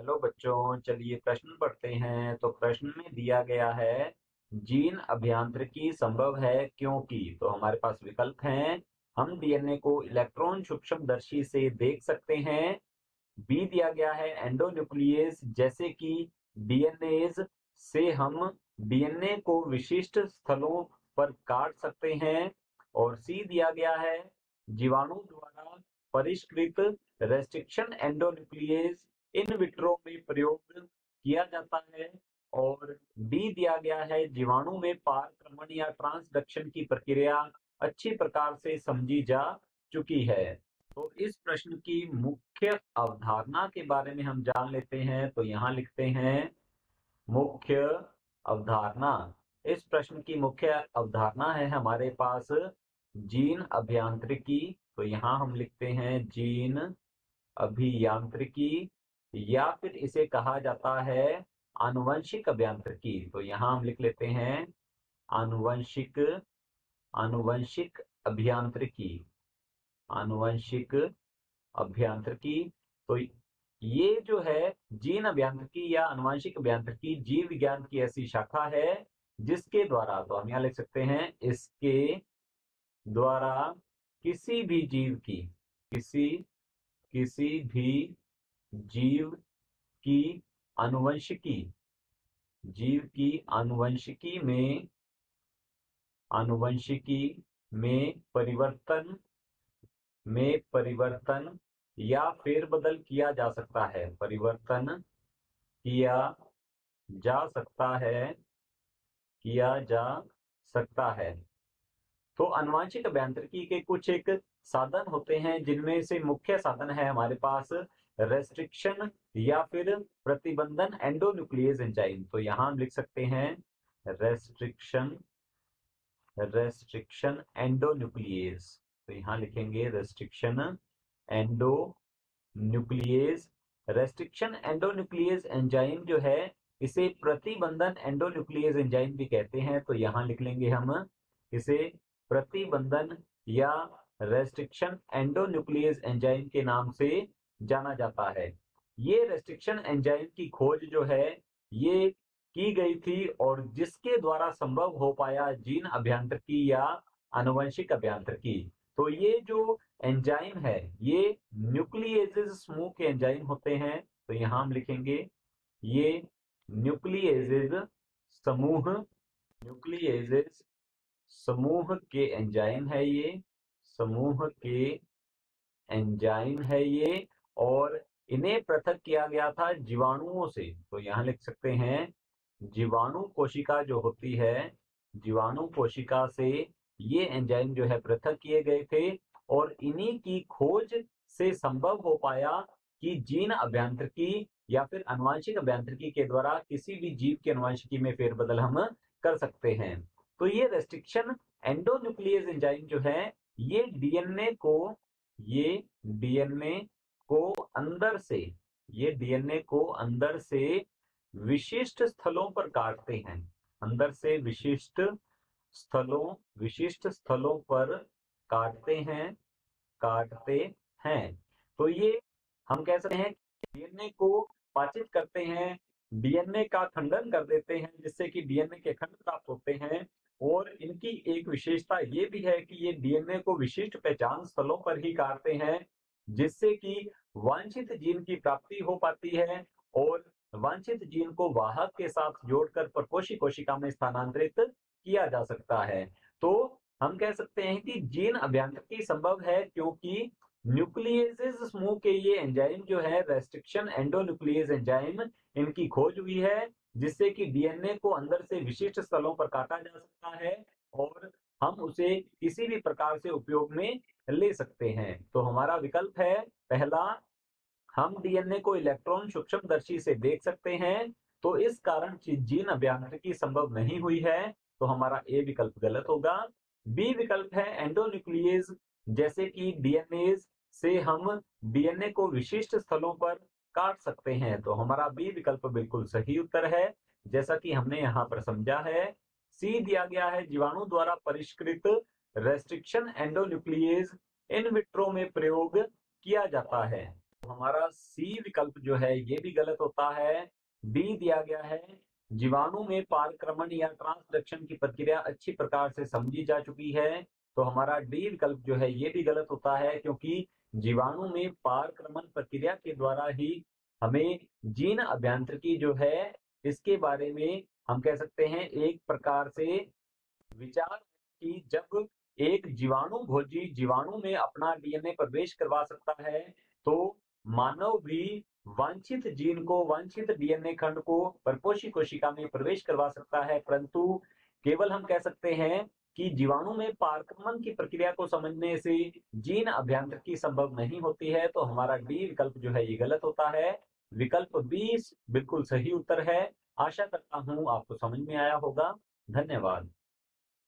Hello बच्चों, चलिए प्रश्न पढ़ते हैं। तो प्रश्न में दिया गया है जीन अभियांत्रिकी संभव है क्योंकि। तो हमारे पास विकल्प हैं। हम डीएनए को इलेक्ट्रॉन सूक्ष्मदर्शी से देख सकते हैं। बी दिया गया है एंडोन्यूक्लियस जैसे कि डीएनएज से हम डीएनए को विशिष्ट स्थलों पर काट सकते हैं। और सी दिया गया है जीवाणु द्वारा परिष्कृत रेस्ट्रिक्शन एंडोन्यूक्लियस इन विट्रो में प्रयोग किया जाता है। और डी दिया गया है जीवाणु में पारक्रमण या ट्रांसडक्शन की प्रक्रिया अच्छी प्रकार से समझी जा चुकी है। तो इस प्रश्न की मुख्य अवधारणा के बारे में हम जान लेते हैं। तो यहाँ लिखते हैं मुख्य अवधारणा। इस प्रश्न की मुख्य अवधारणा है हमारे पास जीन अभियांत्रिकी। तो यहाँ हम लिखते हैं जीन अभियांत्रिकी, या फिर इसे कहा जाता है आनुवंशिक अभियांत्रिकी। तो यहाँ हम लिख लेते हैं आनुवंशिक आनुवंशिक अभियांत्रिकी आनुवंशिक अभियांत्रिकी। तो ये जो है जीन अभियांत्रिकी या आनुवंशिक अभियांत्रिकी जीव विज्ञान की ऐसी शाखा है जिसके द्वारा, तो हम यहाँ लिख सकते हैं इसके द्वारा किसी भी जीव की किसी किसी भी जीव की आनुवंशिकी जीव की आनुवंशिकी में परिवर्तन या फेरबदल किया जा सकता है। परिवर्तन किया जा सकता है किया जा सकता है। तो आनुवंशिक अभियांत्रिकी के कुछ एक साधन होते हैं, जिनमें से मुख्य साधन है हमारे पास रेस्ट्रिक्शन या फिर प्रतिबंधन एंडोन्यूक्लियस एंजाइम। तो यहां हम लिख सकते हैं रेस्ट्रिक्शन रेस्ट्रिक्शन एंडोन्यूक्लियस। तो यहां लिखेंगे restriction endonuclease. Restriction endonuclease enzyme जो है इसे प्रतिबंधन एंडोन्यूक्लियस एंजाइम भी कहते हैं। तो यहां लिख लेंगे हम इसे प्रतिबंधन या रेस्ट्रिक्शन एंडोन्यूक्लियस एंजाइम के नाम से जाना जाता है। ये रेस्ट्रिक्शन एंजाइम की खोज जो है ये की गई थी, और जिसके द्वारा संभव हो पाया जीन अभियांत्रिकी या आनुवंशिक अभियांत्रिकी। तो ये जो एंजाइम है ये न्यूक्लियेजेस समूह के एंजाइम होते हैं। तो यहां हम लिखेंगे ये न्यूक्लियेजेस समूह न्यूक्लियेजेस समूह के एंजाइम है ये समूह के एंजाइम है ये। और इन्हें पृथक किया गया था जीवाणुओं से। तो यहां लिख सकते हैं जीवाणु कोशिका जो होती है, जीवाणु कोशिका से ये एंजाइम जो है पृथक किए गए थे। और इन्हीं की खोज से संभव हो पाया कि जीन अभियांत्रिकी या फिर आनुवंशिक अभियांत्रिकी के द्वारा किसी भी जीव की आनुवंशिकी में फेरबदल हम कर सकते हैं। तो ये रेस्ट्रिक्शन एंडोन्यूक्लियस एंजाइम जो है ये डीएनए को ये डीएनए को अंदर से ये डीएनए को अंदर से विशिष्ट स्थलों पर काटते हैं। अंदर से विशिष्ट स्थलों पर काटते हैं। तो ये हम कह सकते हैं डीएनए को पाचित करते हैं, डीएनए का खंडन कर देते हैं, जिससे कि डीएनए के खंड प्राप्त होते हैं। और इनकी एक विशेषता ये भी है कि ये डीएनए को विशिष्ट पहचान स्थलों पर ही काटते हैं, जिससे कि वांछित जीन की प्राप्ति हो पाती है। और वांछित जीन को वाहक के साथ जोड़कर प्रकोष्ठी कोशिका में स्थानांतरित किया जा सकता है। तो हम कह सकते हैं कि जीन अभियांत्रिकी संभव है क्योंकि न्यूक्लियेजेस समूह के ये एंजाइम जो है रेस्ट्रिक्शन एंडोन्यूक्लियस एंजाइम, इनकी खोज हुई है, जिससे कि डीएनए को अंदर से विशिष्ट स्थलों पर काटा जा सकता है और हम उसे किसी भी प्रकार से उपयोग में ले सकते हैं। तो हमारा विकल्प है पहला, हम डीएनए को इलेक्ट्रॉन सूक्ष्मदर्शी से देख सकते हैं। तो इस कारण जीन अभियांत्रिकी संभव नहीं हुई है। तो हमारा ए विकल्प गलत होगा। बी विकल्प है एंडोन्यूक्लियस जैसे कि डीएनए से हम डीएनए को विशिष्ट स्थलों पर काट सकते हैं। तो हमारा बी विकल्प बिल्कुल सही उत्तर है, जैसा कि हमने यहाँ पर समझा है। सी दिया गया है जीवाणु द्वारा परिष्कृत रेस्ट्रिक्शन एंडोन्यूक्लियस इन विट्रो में प्रयोग किया जाता है। हमारा सी विकल्प जो है ये भी गलत होता है। डी दिया गया है, जीवाणु में पारक्रमण या ट्रांसडक्शन की प्रक्रिया अच्छी प्रकार से समझी जा चुकी है। तो हमारा डी विकल्प जो है ये भी गलत होता है, क्योंकि जीवाणु में पारक्रमण प्रक्रिया के द्वारा ही हमें जीन अभियांत्रिकी जो है इसके बारे में हम कह सकते हैं एक प्रकार से विचार कि जब एक जीवाणु भोजी जीवाणु में अपना डीएनए प्रवेश करवा सकता है, तो मानव भी वांछित जीन को, वांछित डीएनए खंड को परपोषी कोशिका में प्रवेश करवा सकता है। परंतु केवल हम कह सकते हैं कि जीवाणु में पारक्रमण की प्रक्रिया को समझने से जीन अभियांत्रिकी संभव नहीं होती है। तो हमारा डी विकल्प जो है ये गलत होता है। विकल्प 20 बिल्कुल सही उत्तर है। आशा करता हूं आपको समझ में आया होगा। धन्यवाद।